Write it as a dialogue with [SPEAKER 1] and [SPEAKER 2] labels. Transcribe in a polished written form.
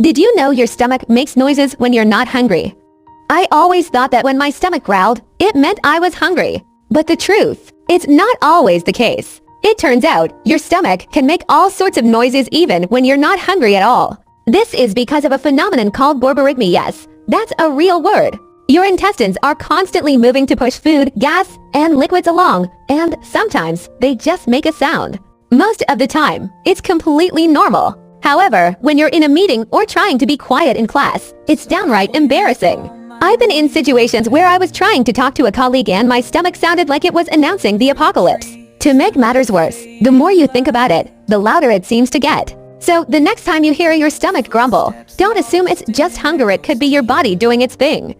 [SPEAKER 1] Did you know your stomach makes noises when you're not hungry? I always thought that when my stomach growled, it meant I was hungry. But the truth, it's not always the case. It turns out, your stomach can make all sorts of noises even when you're not hungry at all. This is because of a phenomenon called borborygmi. Yes, that's a real word. Your intestines are constantly moving to push food, gas, and liquids along, and sometimes they just make a sound. Most of the time, it's completely normal. However, when you're in a meeting or trying to be quiet in class, it's downright embarrassing. I've been in situations where I was trying to talk to a colleague and my stomach sounded like it was announcing the apocalypse. To make matters worse, the more you think about it, the louder it seems to get. So the next time you hear your stomach grumble, don't assume it's just hunger. It could be your body doing its thing.